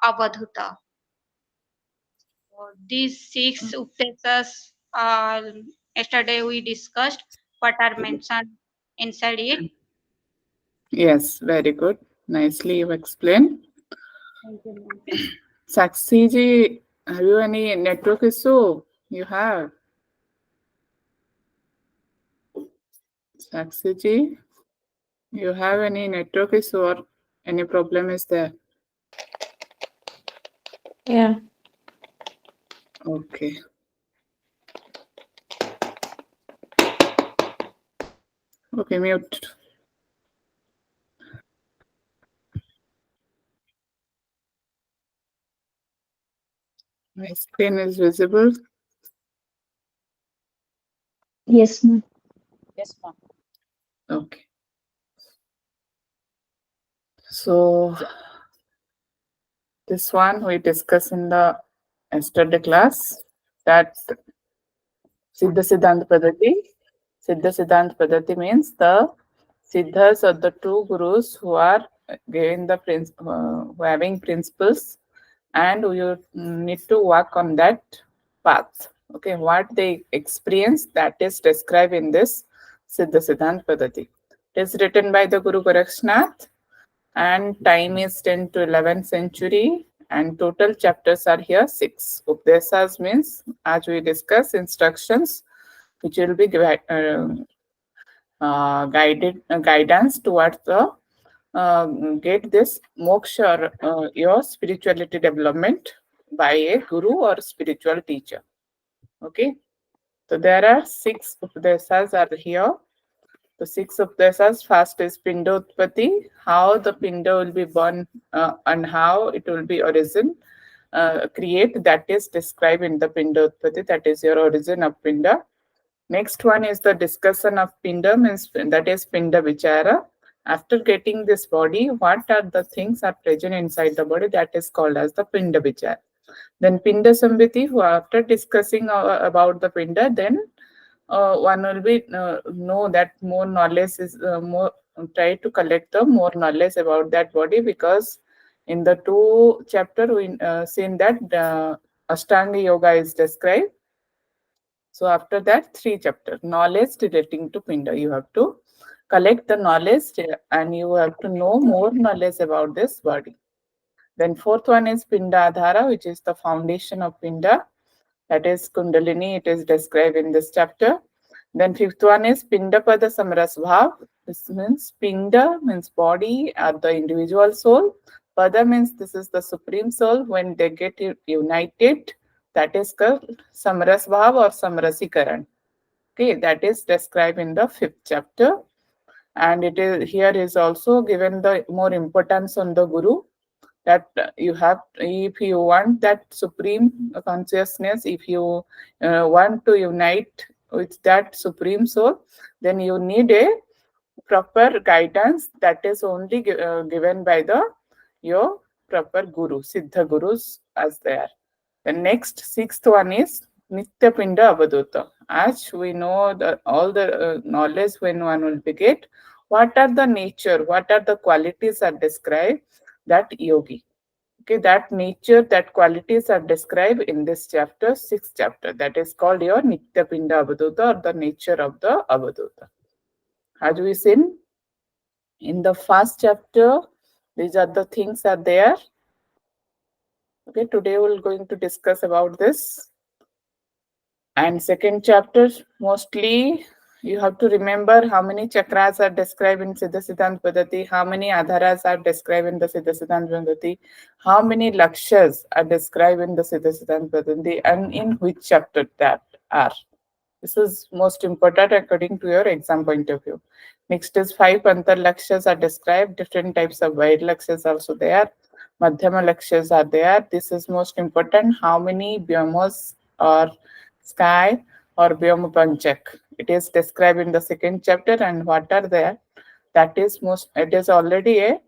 Avadhuta. These 6 updesas, yesterday we discussed what are mentioned inside it. Yes, very good. Nicely you explained. Thank you, ma'am. Sakshi ji, have you any network issue? You have. Sakshi ji, you have any network issue or any problem is there? Yeah. Okay. Okay, mute. My screen is visible. Yes, ma'am. Yes, ma'am. Okay. So this one we discussed in the yesterday class that Siddhasiddhantapadhati. Siddhasiddhantapadhati means the Siddhas or the true gurus who are giving the who having principles, and you need to work on that path. Okay, what they experience that is described in this Siddhasiddhantapadhati. It is written by the Guru Gorakhnath, and time is 10 to 11th century, and total chapters are here 6. Updesas means, as we discuss, instructions which will be guidance towards the get this moksha, your spirituality development by a guru or spiritual teacher. Okay, so there are 6 updesas are here. The 6 updesas, first is pindotpati, how the pinda will be born and how it will be origin create, that is described in the pindotpati, that is your origin of pinda. Next one is the discussion of pinda, means that is pinda vichara. After getting this body, what are the things are present inside the body, that is called as the pinda vichara. Then pinda sambhiti, after discussing about the pinda, then one will be know that more knowledge is more, try to collect the more knowledge about that body, because in the 2 chapter we seen that Ashtanga yoga is described. So after that 3 chapter knowledge relating to pinda, you have to collect the knowledge and you have to know more knowledge about this body. Then 4th one is pinda adhara, which is the foundation of pinda, that is kundalini, it is described in this chapter. Then 5th one is pinda pada samras bhav. This means pinda means body or the individual soul. Pada means this is the supreme soul. When they get united, that is called samras bhav or samrasikaran. Okay, that is described in the 5th chapter. And it is here is also given the more importance on the guru, that you have, if you want that supreme consciousness, if you want to unite with that supreme soul, then you need a proper guidance that is only given by the your proper guru, siddha gurus as there. The next 6th one is nitya pinda avaduta. As we know the all the knowledge when one will be get, what are the nature, what are the qualities are described, that yogi. Okay, that nature, that qualities are described in this chapter, 6th chapter, that is called your nitya pinda avaduta, or the nature of the avaduta. As we seen in the first chapter, these are the things are there. Okay, today we're going to discuss about this. And second chapter, mostly you have to remember how many chakras are described in Siddhasiddhantapadhati, how many adharas are described in the Siddhasiddhantapadhati, how many lakshyas are described in the Siddhasiddhantapadhati, and in which chapter that are. This is most important according to your exam point of view. Next is 5 antar lakshyas are described, different types of wide lakshyas also there. Madhyama lakshyas are there. This is most important. How many biomas or sky or Vyoma Panchak. It is described in the 2nd chapter, and what are there? That is most, it is already a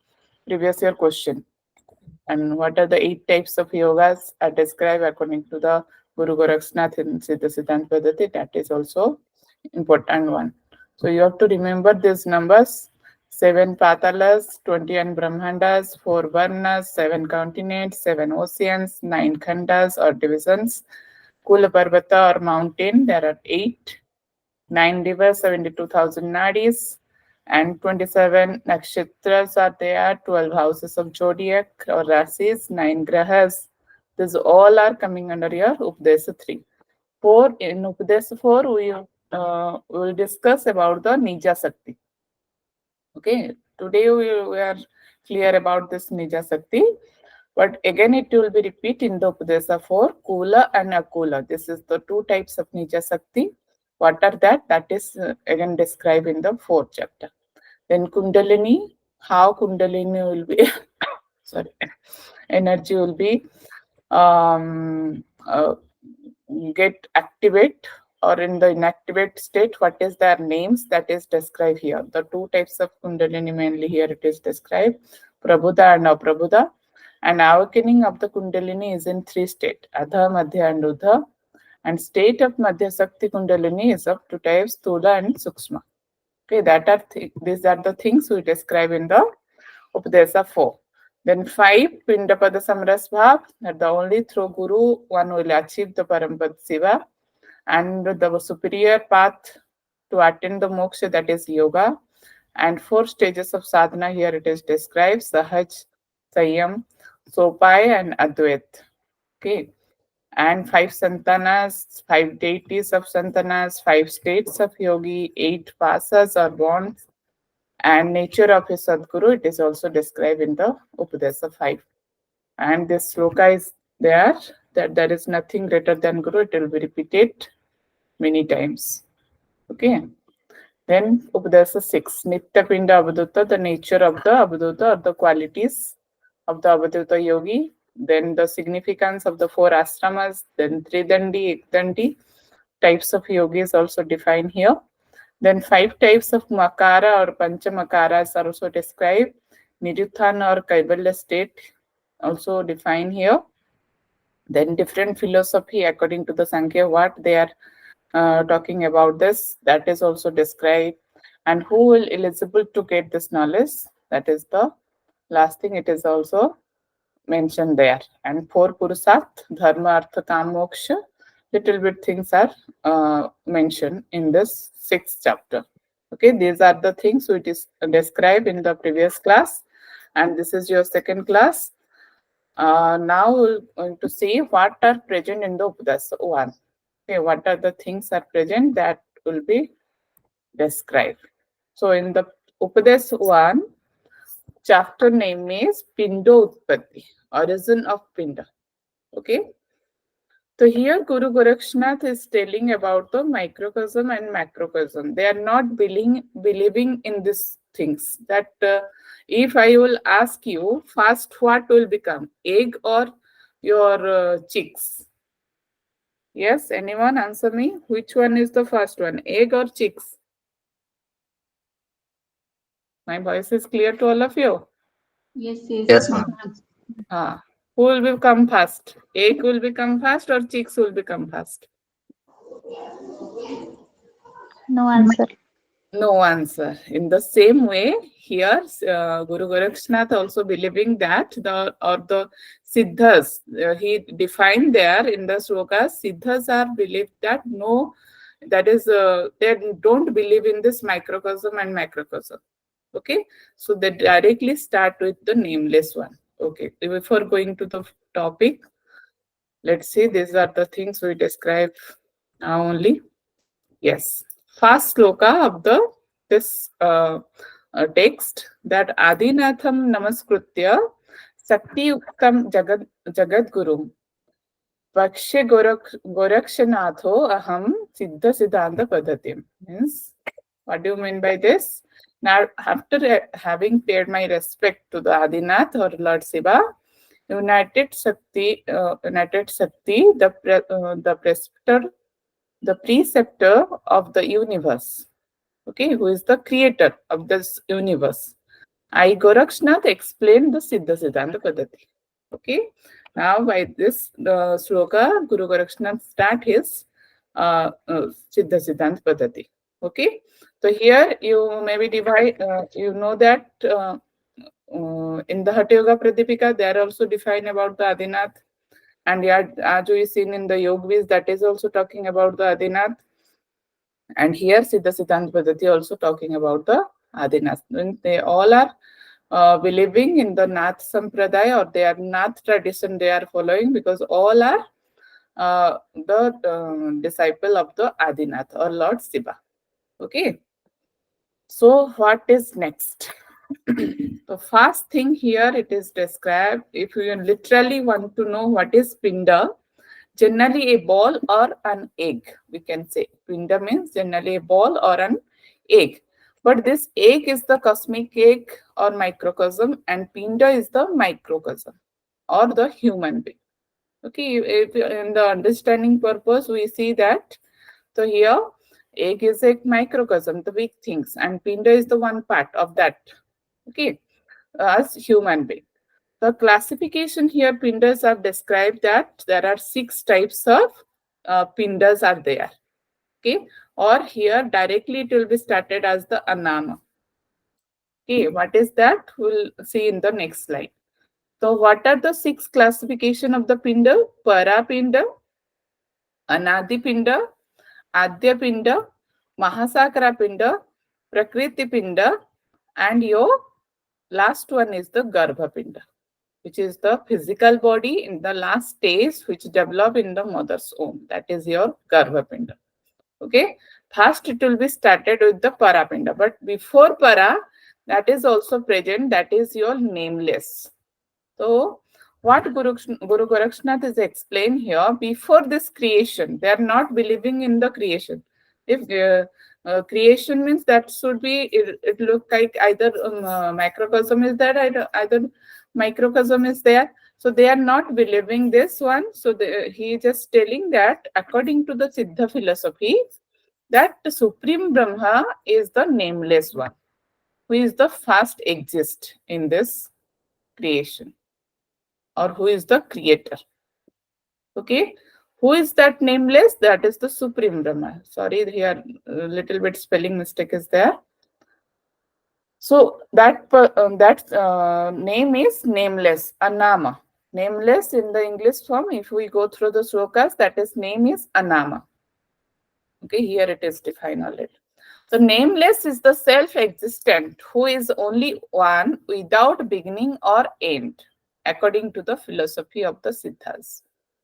previous year question. And what are the 8 types of yogas are described according to the Guru Gorakhnath in Siddhasiddhantapadhati? That is also important one. So you have to remember these numbers 7 patalas, 21 brahmandas, 4 varnas, 7 continents, 7 oceans, 9 khandas or divisions. Kula Parvata or mountain, there are 8. 9 rivers, 72,000 nadis, and 27 nakshatras are there, 12 houses of zodiac or rasis, 9 grahas. These all are coming under your Upadesa 3. 4 in Upadesa 4, we will discuss about the Nija Sakti. Okay, today we are clear about this Nija Sakti, but again it will be repeat in the Upadesa 4, Kula and Akula. This is the two types of Nija Sakti. What are that? That is again described in the fourth chapter. Then Kundalini, how Kundalini will be, sorry, energy will be um, uh, get activate or in the inactivate state. What is their names? That is described here. The two types of Kundalini mainly here it is described, Prabhuda and Aprabhuda. And awakening of the Kundalini is in 3 states, Adha, Madhya and Udha. And state of Madhya Sakti Kundalini is of 2 types, Stula and Sukshma. Okay, that are these are the things we describe in the Upadesa 4. Then 5, Pindapada Samras Bhav, that the only through Guru one will achieve the Parampad Siva. And the superior path to attain the moksha, that is yoga. And 4 stages of sadhana here it is described, Sahaj, Sayam, Sopai and Advait. Okay. And 5 santanas, 5 deities of santanas, 5 states of yogi, 8 pasas or bonds, and nature of his Sadguru, it is also described in the Upadesa 5. And this sloka is there, that there is nothing greater than Guru, it will be repeated many times. Okay. Then Upadesa 6, Nitya Pinda Avaduta, the nature of the Avaduta or the qualities of the Avaduta yogi. Then the significance of the 4 ashramas, then Tridandi, Ekdandi, types of yogis also defined here. Then 5 types of makara or panchamakaras are also described. Nirutthan or Kaivalya state also defined here. Then different philosophy according to the Sankhya, what they are talking about this, that is also described. And who will eligible to get this knowledge, that is the last thing, it is also mentioned there. And 4 Purusat, Dharma, Artha, Kam, Moksha, little bit things are mentioned in this 6th chapter. Okay, these are the things which is described in the previous class, and this is your 2nd class. Now we're going to see what are present in the Upadesa 1. Okay, what are the things are present that will be described. So in the Upadesa 1, chapter name is Pindo Utpatti, origin of Pinda. Okay. So here Guru Gorakshnath is telling about the microcosm and macrocosm. They are not believing in these things. That if I will ask you, first what will become, egg or your chicks? Yes, anyone answer me? Which one is the first one, egg or chicks? My voice is clear to all of you? Yes, ma'am. Who will become first? Egg will become first or chicks will become first? No answer. No answer. In the same way, here Guru Gorakshnath also believing that the Siddhas, he defined there in the slokas, Siddhas are believed that no, that is, they don't believe in this microcosm and macrocosm. Okay, so they directly start with the nameless one. Okay, before going to the topic, let's see, these are the things we describe now only. Yes, first sloka of the this text, that Adinatham Namaskritya Sakti Uktam Jagad Guru Vakshe Gorakshanatho Aham Siddhasiddhantapadhati. Means, what do you mean by this? Now, after having paid my respect to the Adinath or Lord Shiva, United Sakti, the preceptor of the universe, okay, who is the creator of this universe, I Gorakshnath explained the Siddhasiddhantapadhati. Okay, now by this sloka, Guru Gorakshnath start his Siddhasiddhantapadhati. Okay, so here you maybe divide, you know that in the Hatha Yoga Pradipika, they are also defined about the Adinath. And yeah, as we seen in the Yogvis, that is also talking about the Adinath. And here Siddhasiddhantapadhati also talking about the Adinath. They all are believing in the Nath Sampradaya, or they are Nath tradition they are following, because all are the disciple of the Adinath or Lord Shiva. Okay. So what is next? The first thing here it is described, if you literally want to know what is pinda, generally a ball or an egg, we can say. Pinda means generally a ball or an egg. But this egg is the cosmic egg or microcosm, and pinda is the microcosm or the human being. Okay, if in the understanding purpose, we see that. So here, egg is a microcosm, the big things, and pinda is the one part of that. Okay, as human being. The classification here, pindas are described that there are 6 types of pindas are there. Okay, or here directly it will be started as the anama. Okay, what is that? We'll see in the next slide. So what are the 6 classification of the pinda? Parapinda, Anadipinda, Adyapinda, Mahasakarapinda, Prakriti-pinda, and your last one is the Garbhapinda, which is the physical body in the last stage which develop in the mother's womb. That is your Garbhapinda. Okay. First it will be started with the Parapinda. But before Para, that is also present. That is your nameless. So what Guru Gorakshnath is explained here, before this creation, they are not believing in the creation. If creation means that should be, it look like either macrocosm is there, either microcosm is there. So they are not believing this one. So he is just telling that according to the Siddha philosophy, that the Supreme Brahma is the nameless one, who is the first exist in this creation, or who is the creator. Okay, who is that nameless? That is the Supreme Brahma. Sorry, here a little bit spelling mistake is there. So that name is nameless, anama. Nameless in the English form, if we go through the slokas, that is name is anama. Okay, here it is defined already. So nameless is the self-existent, who is only one without beginning or end, according to the philosophy of the Siddhas.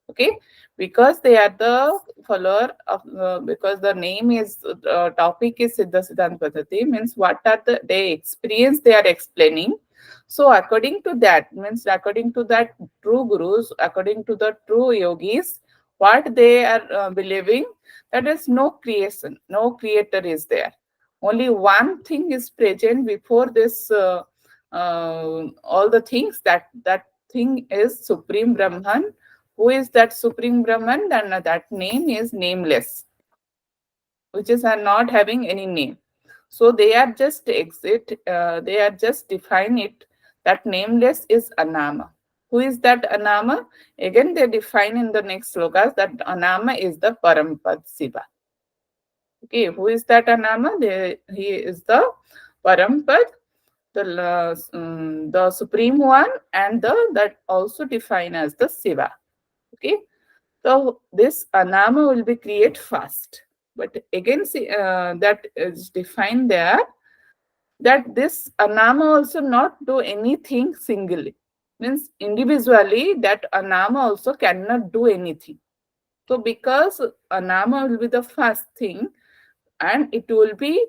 Okay, because they are the follower of, because the name is, topic is Siddhasiddhantapadhati, means what are the they experience they are explaining. So according to that, means according to that true gurus, according to the true yogis, what they are believing, that is no creation, no creator is there. Only one thing is present before this, all the things, that thing is Supreme Brahman. Who is that Supreme Brahman? Then that name is nameless, which is not having any name. So they are just they are just define it, that nameless is Anama. Who is that Anama? Again, they define in the next slokas that Anama is the Parampad Shiva. Okay, who is that Anama? He is the Parampad, the Supreme One, and that also defined as the Shiva. Okay, so this Anama will be created first. But again, see, that is defined there, that this Anama also not do anything singly. Means individually, that Anama also cannot do anything. So because Anama will be the first thing, and it will be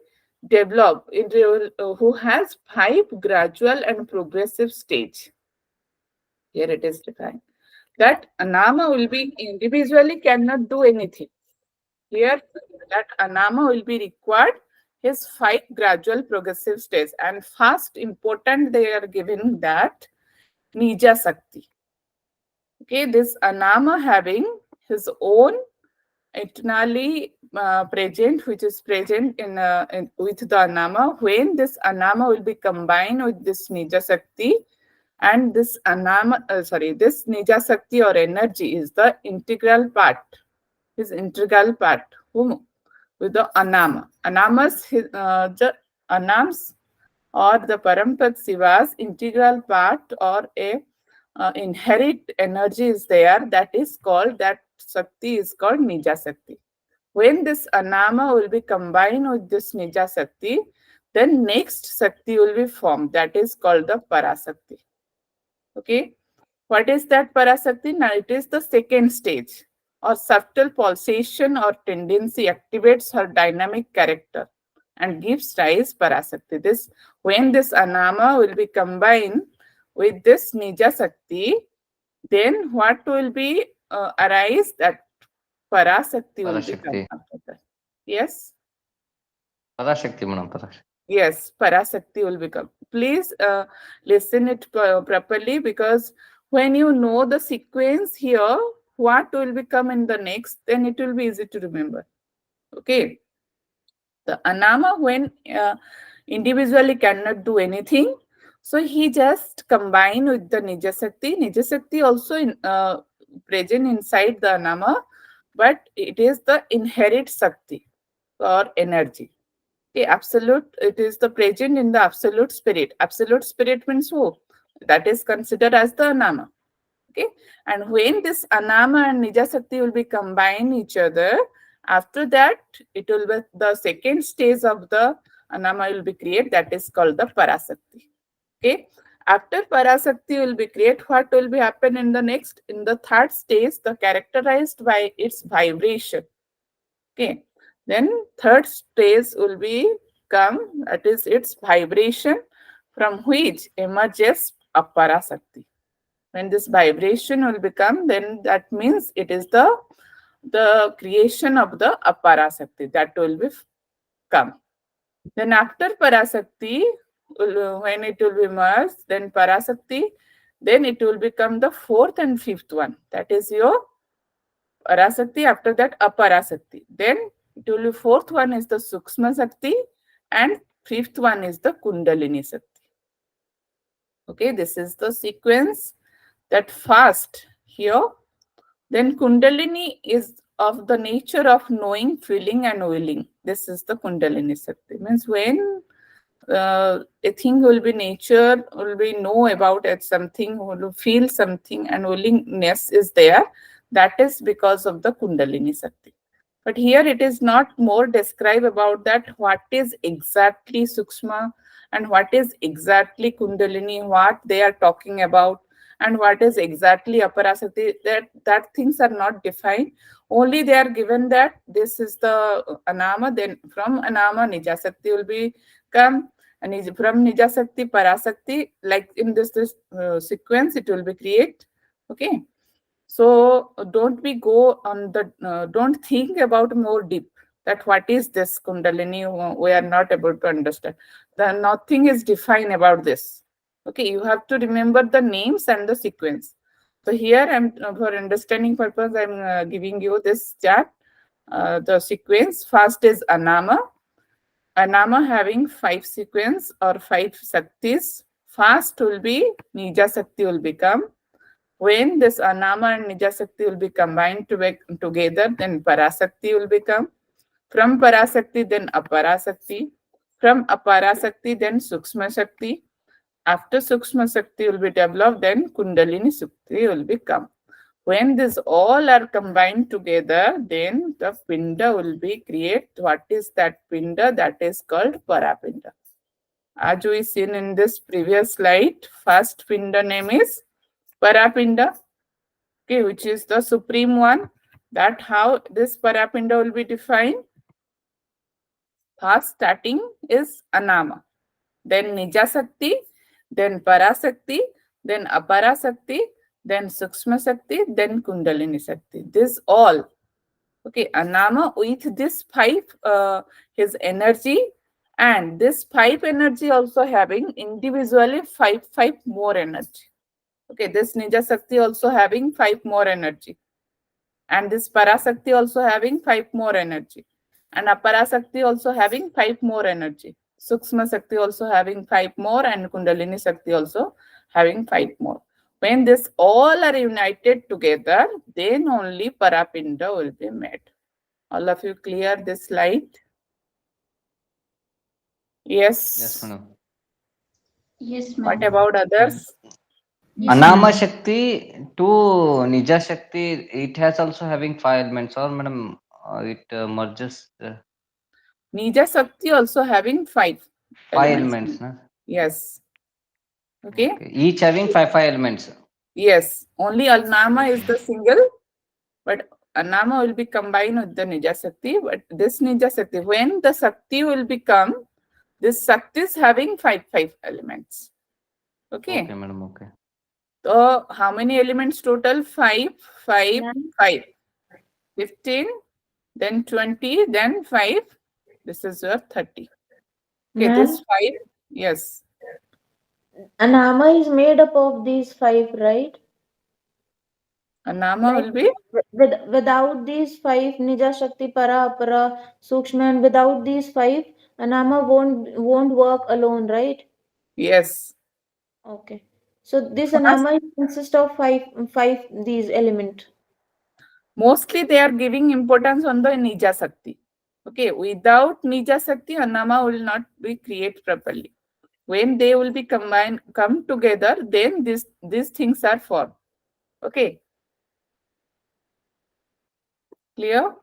developed, it will, who has 5 gradual and progressive stage. Here it is defined that Anama will be individually cannot do anything. Here, that Anama will be required his 5 gradual progressive stages. And first important, they are given that Nija Sakti. Okay, this Anama having his own eternally present, which is present with the Anama. When this Anama will be combined with this Nija Sakti, and this this Nija Sakti or energy is the integral part, whom with the anama. The anams or the Parampat Siva's integral part or a inherent energy is there, that is called, that Sakti is called Nija Sakti. When this Anama will be combined with this Nija Sakti, then next Sakti will be formed, that is called the Parasakti. Okay, what is that Parasakti? Now it is the second stage, or subtle pulsation or tendency activates her dynamic character and gives rise Parasakti. This, when this Anama will be combined with this Nija Sakti, then what will be arise? That Parasakti will become Parashakti. after that. Yes? Parashakti, madam. Parashakti. Yes, Parasakti will become. Please listen it properly, because when you know the sequence here, what will become in the next, then it will be easy to remember. Okay. The Anama, when individually cannot do anything, so he just combine with the Nija Sakti. Nija Sakti also present inside the Anama, but it is the inherent Sakti or energy. Okay, absolute, it is the present in the absolute spirit. Absolute spirit means who? That is considered as the Anama. Okay, and when this Anama and Nija Sakti will be combined each other, after that it will be the second stage of the Anama will be created, that is called the Parasakti. Okay, after Parasakti will be created, what will be happen in the next, in the third stage, the characterized by its vibration. Okay, then third stage will be come, that is its vibration, from which emerges a Parasakti. When this vibration will become, then that means it is the creation of the Aparasakti that will be come. Then after Parasakti, when it will be merged, then Parasakti, then it will become the fourth and fifth one. That is your Parasakti, after that Aparasakti. Then it will be fourth one is the Sukshma Sakti, and fifth one is the Kundalini Sakti. Okay, this is the sequence. That first here, then Kundalini is of the nature of knowing, feeling and willing. This is the Kundalini Sakti. Means when a thing will be nature, will be know about it, something, will feel something, and willingness is there, that is because of the Kundalini Sakti. But here it is not more describe about that what is exactly Sukshma and what is exactly Kundalini, what they are talking about, and what is exactly Aparasakti. That things are not defined. Only they are given that this is the Anama, then from Anama Nija Sakti will be come, and from Nija Sakti Parasakti, like in this sequence it will be create. Okay. So don't we go on the, don't think about more deep that what is this Kundalini, we are not able to understand. Nothing is defined about this. Okay, you have to remember the names and the sequence. So here I'm for understanding purpose, I'm giving you this chart. The sequence first is Anama. Anama having 5 sequence or 5 Saktis. First will be Nija Sakti will become. When this Anama and Nija Sakti will be combined together, then Parasakti will become. From Parasakti, then Aparasakti. From Aparasakti, then Sukshma Shakti. After Sukshma Shakti will be developed, then Kundalini Shakti will become. When these all are combined together, then the Pinda will be created. What is that Pinda? That is called Parapinda. As we seen in this previous slide, first Pinda name is Parapinda, okay, which is the supreme one. That how this Parapinda will be defined. First starting is Anama, then Nija Sakti, then Parasakti, then Aparasakti, then Sukshma Sakti, then Kundalini Sakti. This all, okay, Anama with this 5 his energy, and this 5 energy also having individually 5 more energy. Okay, this Nija Sakti also having 5 more energy. And this Parasakti also having 5 more energy. And Aparasakti also having 5 more energy. Sukshma Sakti also having 5 more, and Kundalini Sakti also having 5 more. When this all are united together, then only Parapinda will be made. All of you clear this slide? Yes. Yes, madam. Yes, What ma'am. about others? Yes, Anama ma'am. Shakti to Nija Shakti, it has also having 5 elements, or madam, it merges Nija Sakti also having 5 elements. na? Yes. Okay. Okay. Each having five elements. Yes. Only Alnama is the single, but Anama will be combined with the Nija Sakti. But this Nija Sakti, when the Sakti will become, this Sakti is having five elements. Okay. Okay, madam. Okay. So how many elements total? 5, 5, Ma'am, 5. 15, then 20, then 5. This is your 30. Okay, ma'am, this 5, yes. Anama is made up of these five, right? Anama Like will be, without these five, Nija Shakti, Para, Apara, Sukshma, and without these five, Anama won't work alone, right? yes. Okay. So this First, Anama consists of five these element. mostly they are giving importance on the Nija Sakti. Okay, without Nija Sakti, Anama will not be created properly. When they will be combined, come together, then these things are formed. Okay, clear?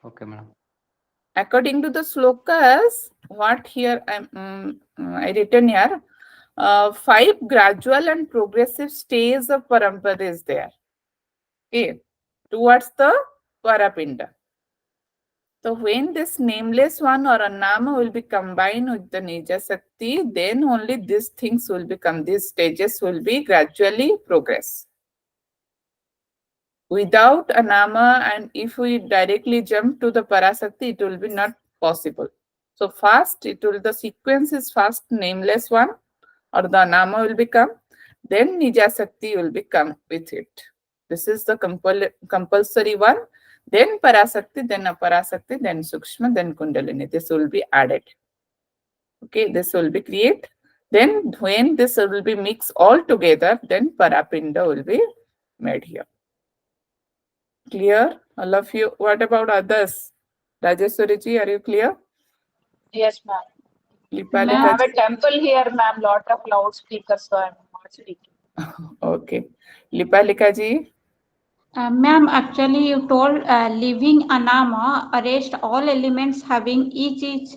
Okay, madam. According to the slokas, what here I written here, 5 gradual and progressive stages of parampara is there. Okay, towards the Parapinda. So when this nameless one or a nama will be combined with the Nija Sakti, then only these things will become, these stages will be gradually progress. Without a nama, and if we directly jump to the Parasakti, it will be not possible. So first, the sequence is first nameless one or the nama will become, then Nija Sakti will become with it. This is the compulsory one. Then Parasakti, then Aparasakti, then Sukshma, then Kundalini. This will be added. Okay, this will be created. Then when this will be mixed all together, then Parapinda will be made here. Clear? All of you. What about others? Rajeswari ji, are you clear? Yes, ma'am. I Lipalika have a ji? temple here, ma'am. Lot of loudspeakers, so I'm not speaking. Okay. Lipalika ji? Ma'am, actually you told living anama arrest all elements having each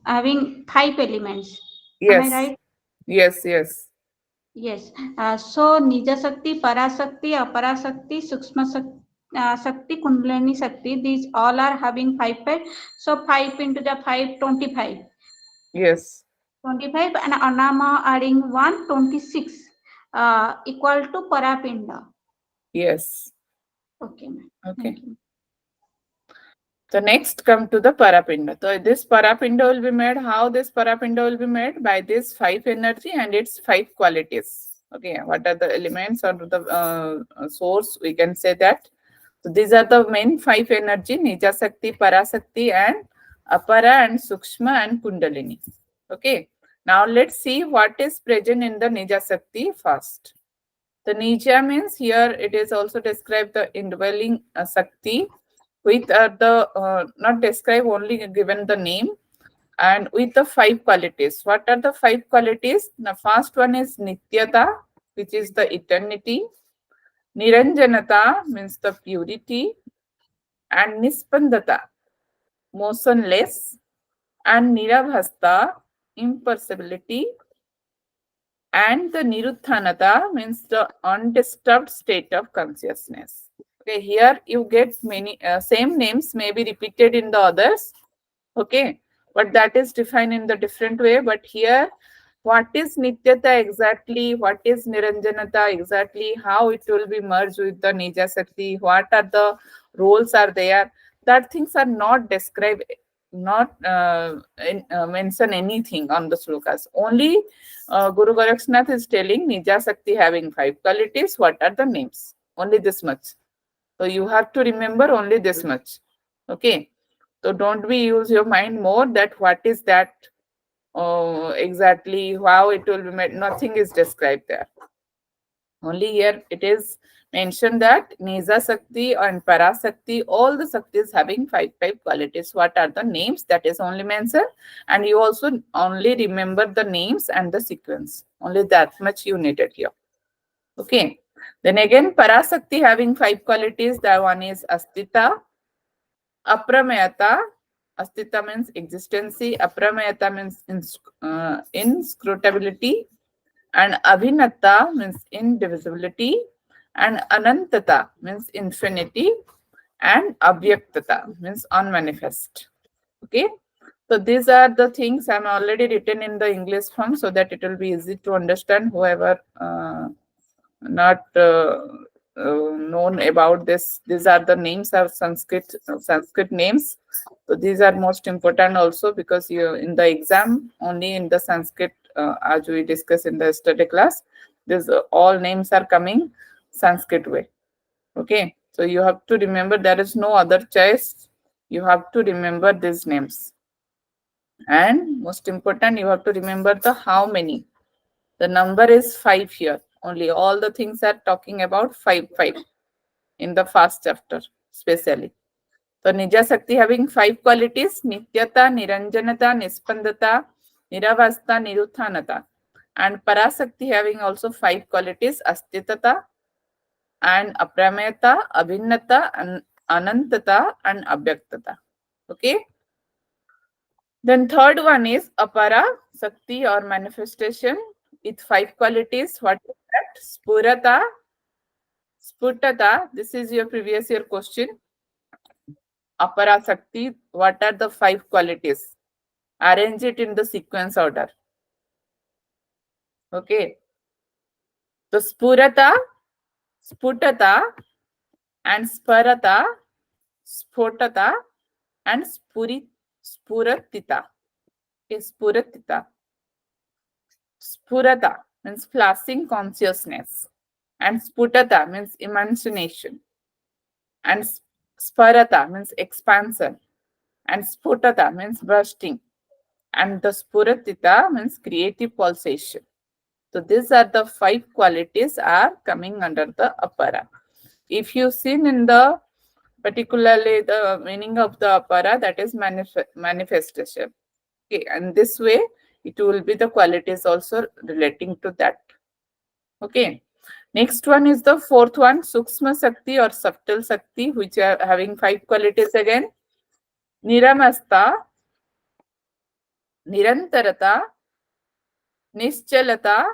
having 5 elements. Am I Yes. right? Yes, yes. Yes. So Nija Sakti, Parasakti, Aparasakti, Sukshma Sakti, Kundalini Sakti, these all are having 5. So 5 into the 5, 25. Yes. 25 and Anama adding 1, 26 equal to Parapinda. Yes. Okay, ma'am. Okay. Thank you. So next come to the Parapinda. So this Parapinda will be made. How this Parapinda will be made? By this 5 energy and its 5 qualities. Okay. What are the elements or the source? We can say that. So these are the main 5 energy: Nija Sakti, Parasakti, and Apara, and Sukshma, and Kundalini. Okay. Now let's see what is present in the Nija Sakti first. The Nija means here it is also described the indwelling Sakti with not describe, only given the name, and with the 5 qualities. What are the 5 qualities? The first one is Nityata, which is the eternity. Niranjanata means the purity, and Nispandata, motionless, and Nirabhasta, imperceptibility, and the Niruthanata means the undisturbed state of consciousness. Okay, here you get many same names may be repeated in the others. Okay, but that is defined in the different way. But here, what is Nityata exactly? What is Niranjanata exactly? How it will be merged with the Nija Sakti? What are the roles are there? That things are not described, not mention anything on the slokas. Only Guru Gorakshnath is telling Nija Sakti having 5 qualities. What are the names? Only this much. So you have to remember only this much. Okay. So don't we use your mind more that what is that exactly, how it will be made. Nothing is described there. Only here it is mentioned that Nija Sakti and Parasakti, all the Saktis having five qualities. What are the names? That is only mentioned. And you also only remember the names and the sequence. Only that much you needed here. Okay. Then again, Parasakti having five qualities. That one is Astita, Apramayata. Astita means existency. Apramayata means inscrutability. And Abhinatta means indivisibility. And Anantata means infinity. And Abhyaktata means unmanifest. Okay. So these are the things I'm already written in the English form so that it will be easy to understand whoever not known about this. These are the names of Sanskrit names. So these are most important also because you in the exam only in the Sanskrit as we discussed in the yesterday class. These all names are coming Sanskrit way. Okay, so you have to remember there is no other choice. You have to remember these names. And most important, you have to remember the how many. The number is 5 here. Only all the things are talking about 5 in the first chapter, especially. So Nija Sakti having 5 qualities: Nityata, Niranjanata, Nispandata, Niravasta, Niruthanata. And Parasakti having also 5 qualities: Astitata and Apramayata, Abhinnata, and Anantata and Abhyaktata. Okay. Then third one is Apara Sakti or manifestation with 5 qualities. What is that? Spurata, Sputata. This is your previous year question. Apara Sakti. What are the 5 qualities? Arrange it in the sequence order. Okay. So Spurata, Sputata, and Sparata, Spotata, and Spuratita. Okay, Spuratita. Spurata means flashing consciousness. And Sputata means imagination. And Sparata means expansion. And Sputata means bursting. And the Spuratita means creative pulsation. So these are the 5 qualities are coming under the Apara. If you seen in the particularly the meaning of the Apara, that is manifestation. Okay, and this way it will be the qualities also relating to that. Okay. Next one is the fourth one, Sukshma Sakti or subtle Sakti, which are having 5 qualities again. Niramasta, Nirantarata, Nischalata,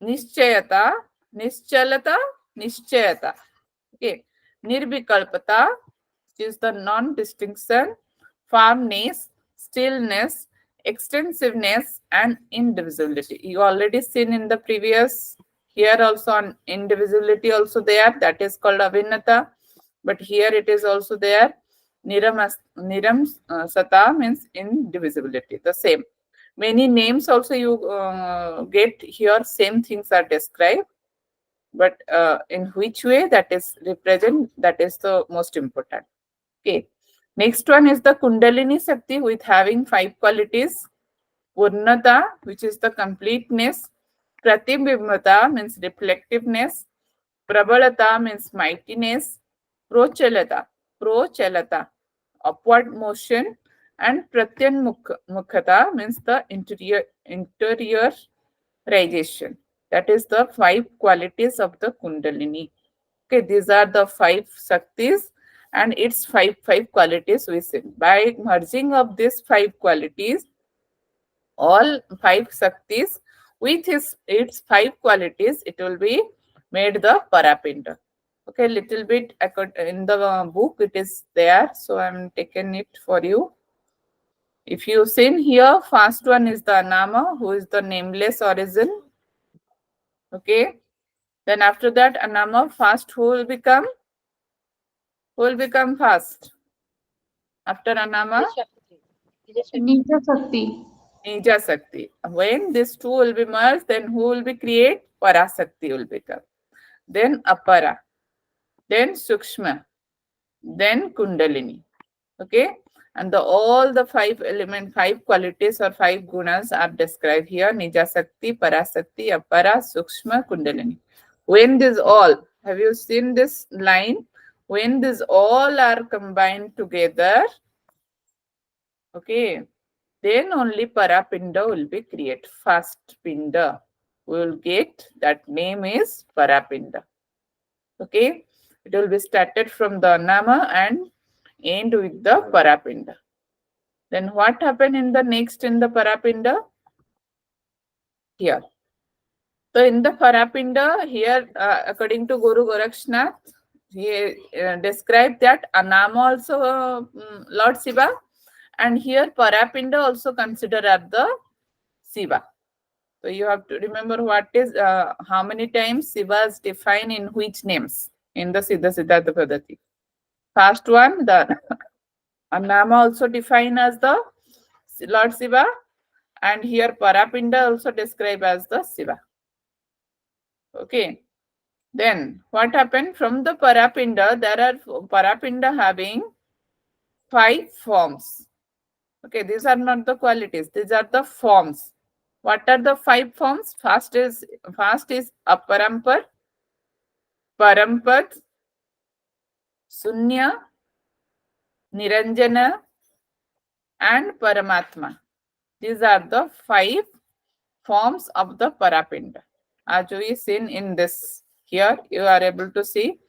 Nischayata, Nischalata, Nischayata. Okay. Nirvikalpata, which is the non-distinction, firmness, stillness, extensiveness, and indivisibility. You already seen in the previous, here also on indivisibility also there, that is called Abhinnata, but here it is also there. Niram Sata means indivisibility, the same. Many names also you get here, same things are described, but in which way that is represent, that is the most important. Okay. Next one is the Kundalini Sakti with having 5 qualities. Purnata, which is the completeness. Pratibimbata means reflectiveness. Prabalata means mightiness. Prochalata, upward motion. And Pratyanmukhata means the interiorization. That is the 5 qualities of the Kundalini. Okay, these are the 5 Saktis and its 5 qualities we see. By merging of these 5 qualities, all 5 Saktis with its 5 qualities, it will be made the Parapinda. Okay, little bit in the book it is there, so I'm taking it for you. If you seen here, first one is the Anama, who is the nameless origin. Okay, then after that Anama, first who will become? Who will become first? After Anama? Nija Sakti. Nija Sakti. When these two will be merged, then who will be created? Parasakti will become. Then Apara. Then Sukshma. Then Kundalini. Okay. And all the 5 qualities or 5 gunas are described here: Nija Sakti, Parasakti, Apara, Sukshma, Kundalini. When this all, have you seen this line? When these all are combined together, okay, then only Parapinda will be created. First Pinda we will get, that name is Parapinda. Okay, it will be started from the Nama and end with the Parapinda. Then what happened in the next in the Parapinda? Here. So in the Parapinda, here, according to Guru Gorakshnath, he described that Anama also Lord Shiva, and here Parapinda also considered as the Shiva. So you have to remember what is, how many times Shiva is defined in which names in the Siddhasiddhantapadhati. First one, the Anama also defined as the Lord Shiva, and here Parapinda also described as the Shiva. Okay. Then what happened from the Parapinda? There are Parapinda having 5 forms. Okay, these are not the qualities, these are the forms. What are the 5 forms? First is Aparampar, Parampad, Sunya, Niranjana, and Paramatma. These are the 5 forms of the Parapinda. As we seen in this, here you are able to see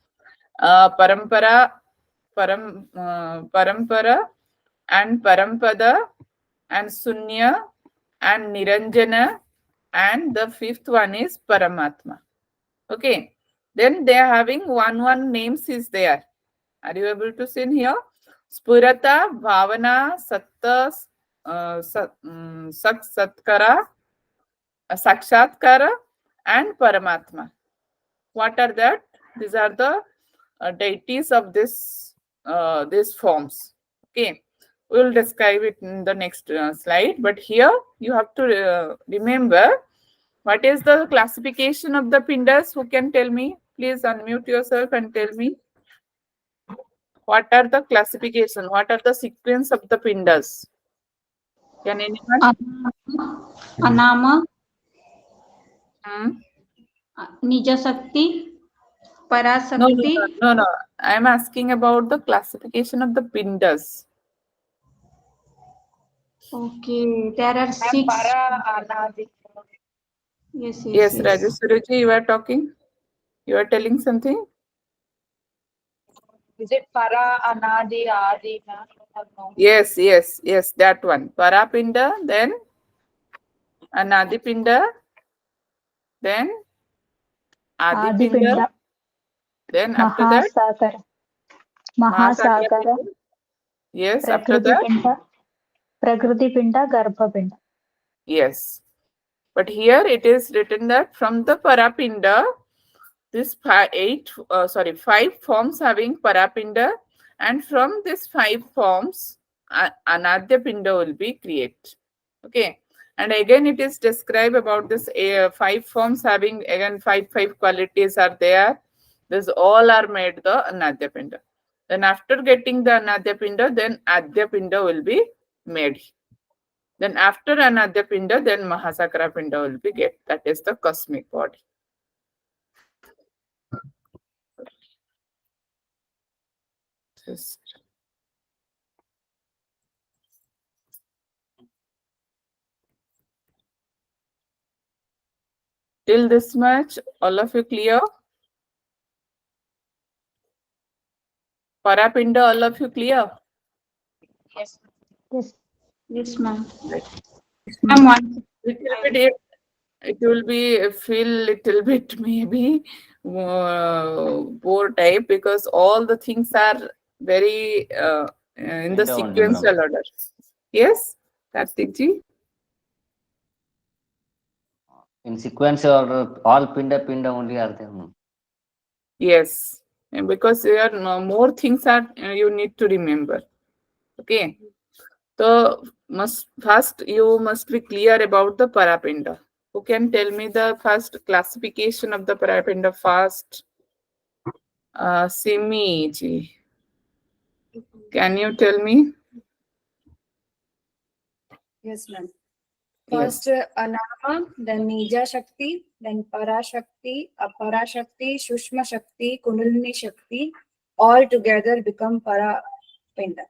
Parampara, Parampara and Parampada and Sunya and Niranjana, and the 5th one is Paramatma. Okay, then they are having one names is there. Are you able to see here? Spurata, Bhavana, Satta, Satkara, Sakshatkara, and Paramatma. What are that? These are the deities of this these forms. Okay, we will describe it in the next slide. But here you have to remember what is the classification of the pindas. Who can tell me? Please unmute yourself and tell me. What are the classification? What are the sequence of the pindas? Can anyone? Anama, Hmm? Nija Sakti, No, Parasakti. no. I am asking about the classification of the pindas. Okay, there are Ma'am, 6. Para Anadi. Yes, Yes, Rajeshwariji, you are talking. You are telling something. Is it Para Anadi Adi, ma'am? Or no? Yes, that one. Parapinda, then Anadipinda, then Adipinda, Adipinda, then after that Mahasakara, Mahasakara, Mahasakara. Yes, after that. Prakriti Pinda, Garbhapinda. Yes. But here it is written that from the Parapinda, this 5 forms having Parapinda, and from these 5 forms, Anadya Pinda will be created. Okay. And again, it is described about this 5 forms having again 5 qualities are there. This all are made the Anadya Pinda. Then after getting the Anadya Pinda, then Adya Pinda will be made. Then after Anadya Pinda, then Mahasakara Pinda will be get. That is the cosmic body. Just till this much, all of you clear? Parapinda, all of you clear? Yes. Yes. Yes, ma'am. Right. Ma'am, one. Little bit, it will be feel little bit maybe poor type, because all the things are very in the Pinda only, sequential madam. order. Yes, Kartik ji? In sequence or all pinda only are there. Yes, and because there are more things are you need to remember. Okay, so first you must be clear about the Parapinda. Who can tell me the first classification of the Parapinda first? Simi ji, can you tell me? Yes, ma'am. Yes. First, Anama, then Nija Shakti, then Para Shakti, Apara Shakti, Shushma Shakti, Kundalini Shakti, all together become Parapinda.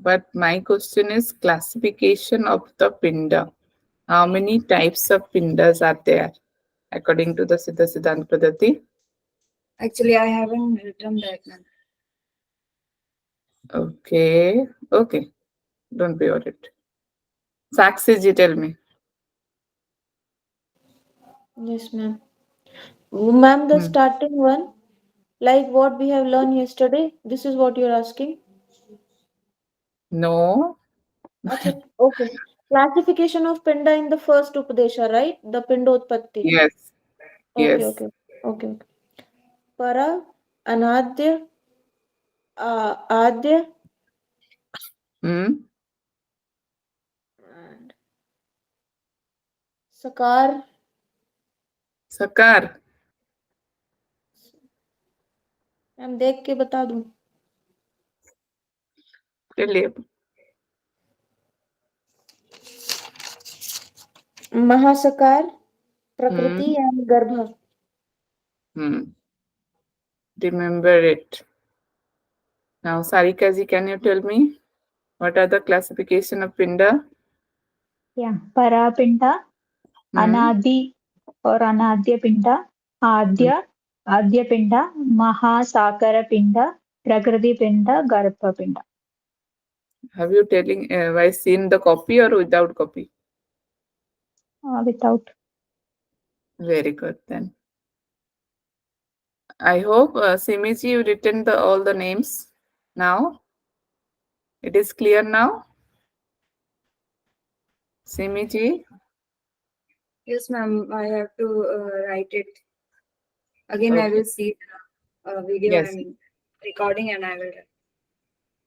But my question is classification of the pinda. How many types of pindas are there according to the Siddhasiddhantapadhati? Actually, I haven't written that, ma'am. Okay. Okay. Don't be worried. Saksiji, tell me. Yes, ma'am. Ma'am, the Hmm. starting one, like what we have learned yesterday, this is what you're asking. No. Acha, okay. Classification of Pinda in the first Upadesha, right? The Pindotpatti. Yes. Okay, Yes. okay. Okay, okay. Para, Anadya, Adya, Hmm. and Sakar. Sakar. मैं देख के बता दूं. Tell Mahasakar, Prakriti, and Garbha. Hmm. Remember it. Now, Sarikaji, can you tell me what are the classification of pinda? Yeah. Parapinda, Hmm. Anadi or Anadya Pinda, Adya, Adya Pinda, Mahasakara Pinda, Prakriti Pinda, Garbha Pinda. Have you telling I seen the copy or without copy? Without. Very good then. I hope Simiji, you written all the names now. It is clear now. Simiji. Yes, ma'am. I have to write it. Again, I Okay. will see the video, Yes. I mean, recording, and I will.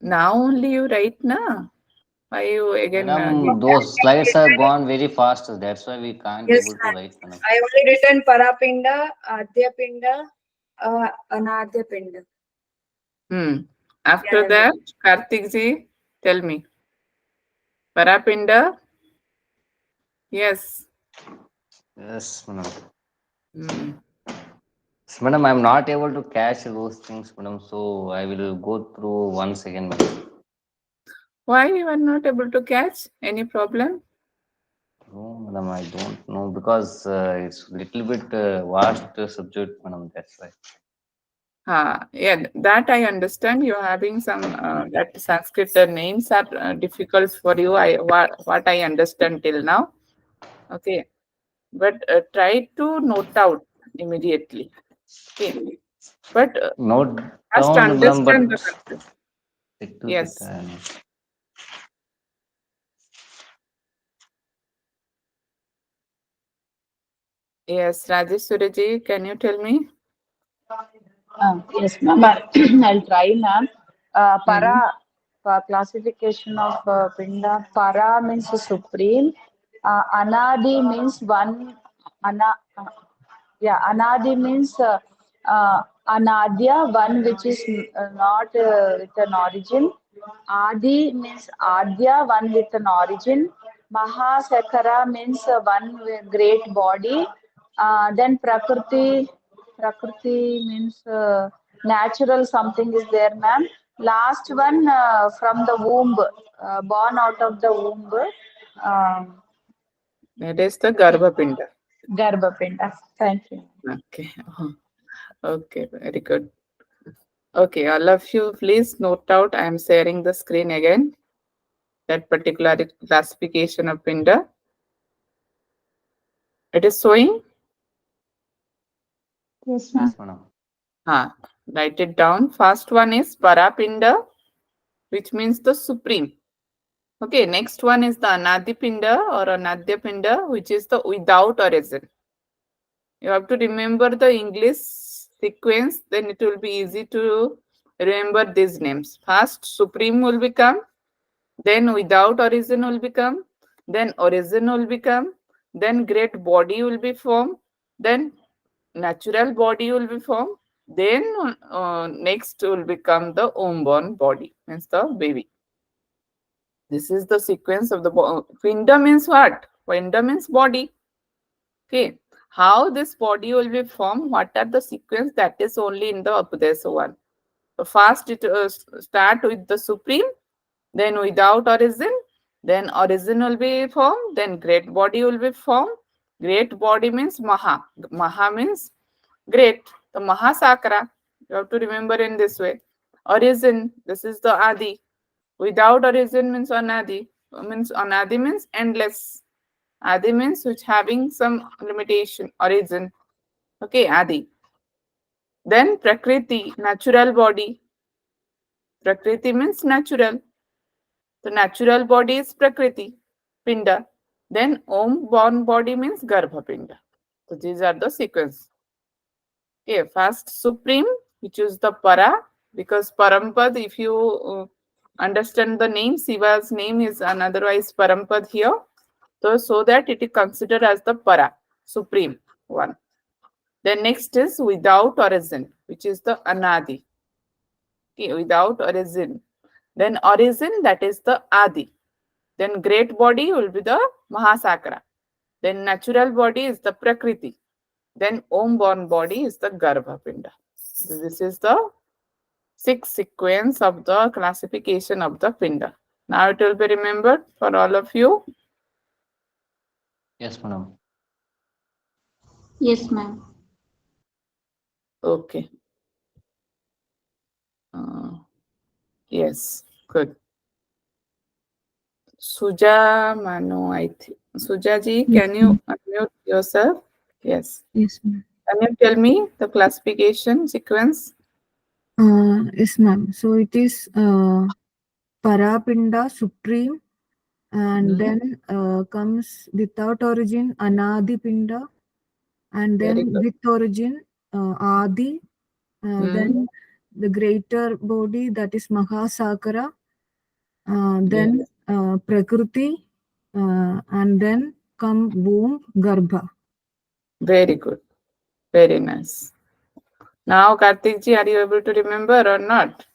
Now only you write na. Why you again? Madam, those slides are gone very fast. That's why we can't Yes, able to ma'am. write, madam. I only written Parapinda, Adya Pinda, Anadya Pinda. After Yeah, that, Kartik ji, tell me. Parapinda. Yes. Yes, madam. Hmm. Yes, madam, I'm not able to catch those things, madam. So I will go through once again, madam. Why you are not able to catch? Any problem? No, madam, I don't know because it's little bit vast subject, madam. That's why. Yeah, that I understand. You're having some that Sanskrit names are difficult for you. What I understand till now. Okay, but try to note out immediately. Okay, but Note must down, madam, understand the but concept. little bit. Yes, yes. Rajeshwari ji, can you tell me? Yes, ma'am. I'll try, ma'am. Para classification of Pinda. Para means supreme. Anadi means one. Anadi means Anadya, one which is not with an origin. Adi means Adya, one with an origin. Mahasakara means one with great body. Then Prakriti means natural something is there, ma'am. Last one from the womb, born out of the womb. Um, That is the Garbhapinda. Garbhapinda. Thank you. Okay. Okay, very good. Okay, all of you, please note out. I am sharing the screen again. That particular classification of pinda. It is showing. Yes, ma'am. Yes, madam. Write it down. First one is Parapinda, which means the supreme. Okay, next one is the Anadipinda or Anadyapinda, which is the without origin. You have to remember the English sequence, then it will be easy to remember these names. First, supreme will become, then without origin will become, then origin will become, then great body will be formed, then natural body will be formed, then next will become the womb-born body, means the baby. This is the sequence of the pinda means what? Pinda means body. Okay. How this body will be formed? What are the sequence? That is only in the Upadesa one. So first it start with the supreme, then without origin, then origin will be formed, then great body will be formed. Great body means Maha. Maha means great. The Mahasakara. You have to remember in this way. Origin, this is the Adi. Without origin means Anadi. Means Anadi means endless. Adi means which having some limitation, origin. Okay, Adi. Then Prakriti, natural body. Prakriti means natural. The natural body is Prakriti, Pinda. Then Om born body means Garbha Pinda. So these are the sequence. Okay, first Supreme, which is the Para, because Parampad, if you understand the name, Shiva's name is otherwise Parampad here. So that it is considered as the Para, Supreme one. Then next is without origin, which is the Anadi. Okay, without origin. Then origin, that is the Adi. Then great body will be the Mahasakara. Then natural body is the Prakriti. Then Om born body is the Garbha Pinda. So this is the 6 sequence of the classification of the Pinda. Now it will be remembered for all of you. Yes, madam. Yes, ma'am. Okay. Yes, good. Suja Mano, I think. Suja ji, can you unmute yourself? Yes. Yes, ma'am. Can you tell me the classification sequence? Yes, ma'am. So it is Parapinda, supreme, and then comes without origin, Anadipinda, and Very then good. with origin, Adi, then the greater body, that is Mahasakara, then Prakriti, and then come womb, Garbha. Very good. Very nice. Now, Kartik ji, are you able to remember or not?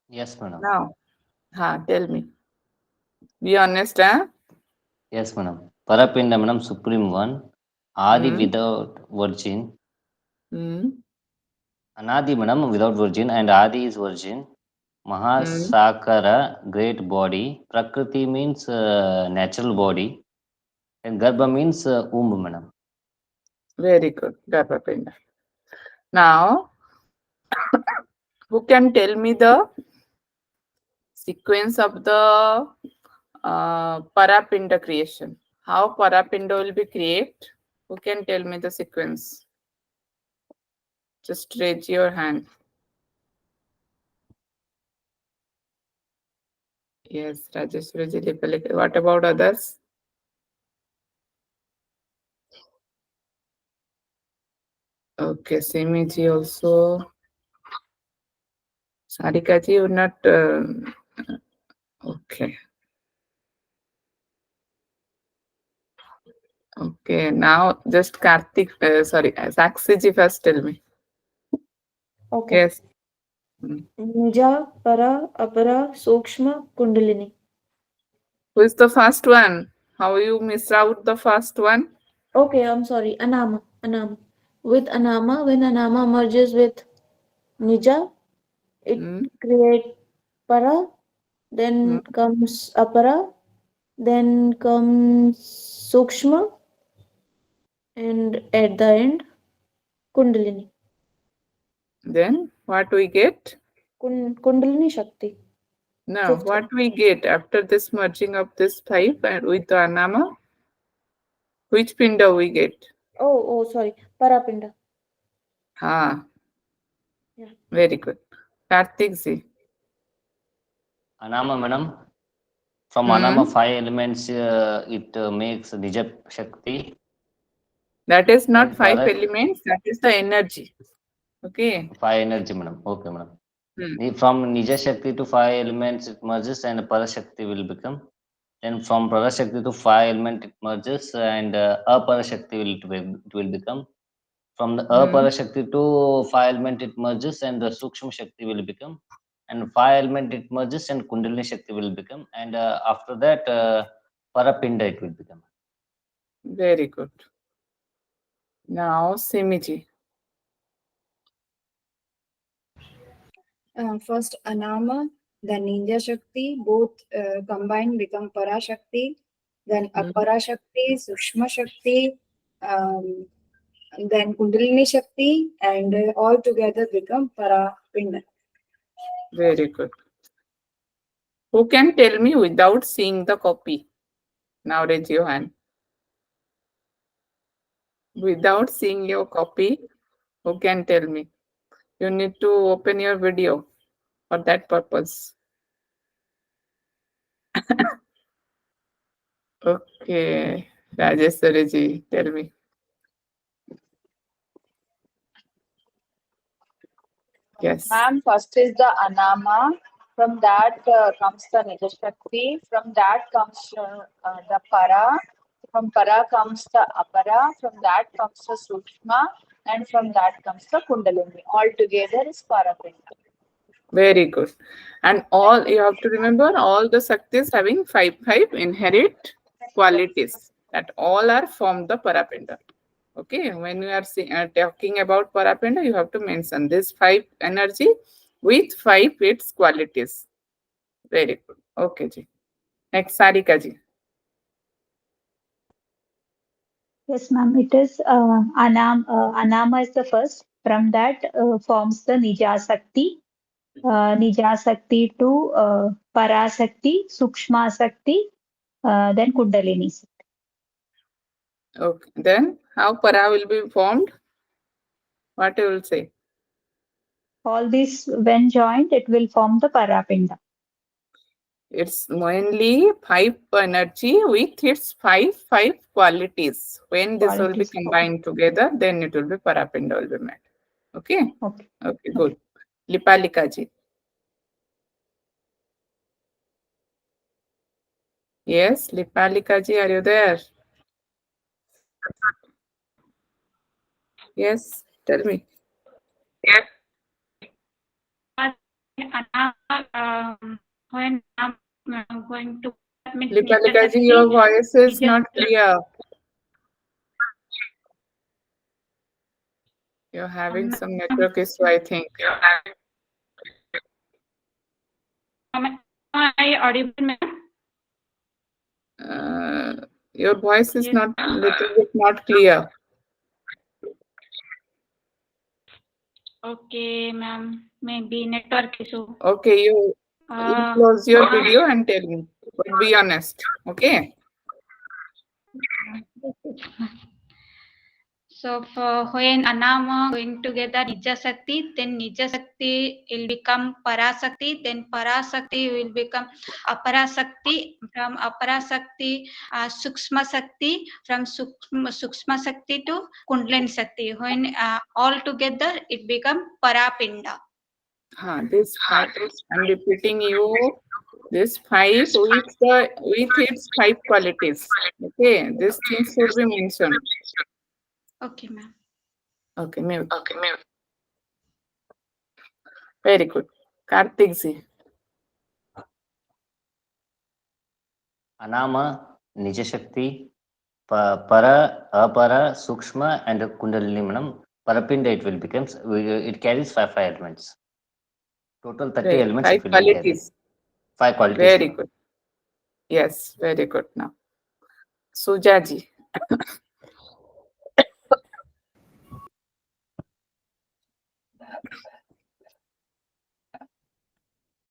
Yes, madam. Now, tell me. Be honest, huh? Yes, madam. Parapinda, madam, supreme one. Adi without virgin. Anadi, madam, without virgin, and Adi is virgin. Mahasakara, great body. Prakriti means natural body. And Garbha means womb, madam. Very good. Garbhapinda. Now, who can tell me the sequence of the Parapinda creation? How Parapinda will be created? Who can tell me the sequence? Just raise your hand. Yes, Rajeshwari ji. What about others? Okay, Simi ji also. Sarika ji, you're not. Okay. Okay, now just Kartik, Sakshi ji first tell me. Okay. Yes. Nija, Para, Apara, Sukshma, Kundalini. Who is the first one? How you miss out the first one? Okay, I'm sorry. Anama. Anama. With Anama, when Anama merges with Nija, it creates Para, then comes Apara, then comes Sukshma, and at the end, Kundalini. Then what we get? Kundalini Shakti. No, what we get after this merging of this 5 and with the Anama? Which pinda we get? Oh, sorry. Parapinda. Yeah. Very good. Kartik ji. Anama, madam. From Anama, 5 elements, it makes Nija Shakti. That is not And 5 elements, that is the energy. Okay. 5 energy, madam. Okay, madam. From Nija Shakti to 5 elements, it merges and Parashakti will become. Then from Parashakti to 5 element, it merges and Aparashakti will become. From the Aparashakti to 5 element, it merges and the Sukshma Shakti will become. and 5 element it merges and Kundalini Shakti will become, and after that Parapinda it will become. Very good. Now, Simiji. First Anama, then Ninja Shakti, both combined become Parashakti, then Apara Shakti, Sukshma Shakti, then Kundalini Shakti, and all together become Parapinda. Very good. Who can tell me without seeing the copy? Now raise your hand. Without seeing your copy, who can tell me? You need to open your video for that purpose. Okay, Rajeshwari ji, tell me. Yes. Ma'am, first is the Anama. From that comes the Nija Shakti. From that comes the Para. From Para comes the Apara. From that comes the Sukshma. And from that comes the Kundalini. All together is Parapinda. Very good. And all you have to remember, all the Shaktis having 5 inherent qualities that all are from the Parapinda. Okay, when you are talking about Parapinda, you have to mention this 5 energy with 5 its qualities. Very good. Okay, ji. Next, Sarika ji. Yes, ma'am. It is Anama is the first. From that forms the Nijasakti. Nijasakti to Parasakti, Sukshma Sakti, then Kundalini Sakti. Okay, then how Para will be formed? What you will say? All these, when joined, it will form the Parapinda. It's mainly 5 energy with its 5 qualities. When this will be combined together, then it will be Parapinda will be made. Okay? Okay. Okay, good. Lipalika ji. Yes, Lipalika ji, are you there? Yes, tell me. Yes. When I'm going to Lipalika ji, your voice is not clear. You're having some network issue, I think. Am I audible, ma'am? Your voice is Yes. not little bit not clear. Okay, ma'am. Maybe network issue. Okay, you close your video and tell me. But be honest, okay? So for when Anama going together Nija Sakti, then Nija Sakti will become Parasakti, then Parasakti will become Aparasakti, from Aparasakti Sukshma Sakti, from Sukshma Sakti to Kundalini Sakti. When all together it become Parapinda. This 5, I'm repeating you. This 5 with its 5 qualities. Okay, this thing should be mentioned. Okay, ma'am. Okay, mute. Very good. Kartik ji. Anama, Nija Shakti, Para, Apara, Sukshma, and Kundalini Manam. Parapinda it will become. It carries 5 elements. Total 30 elements. 5 it will carry. qualities. 5 qualities. Very good. Yes, very good now. Suja ji.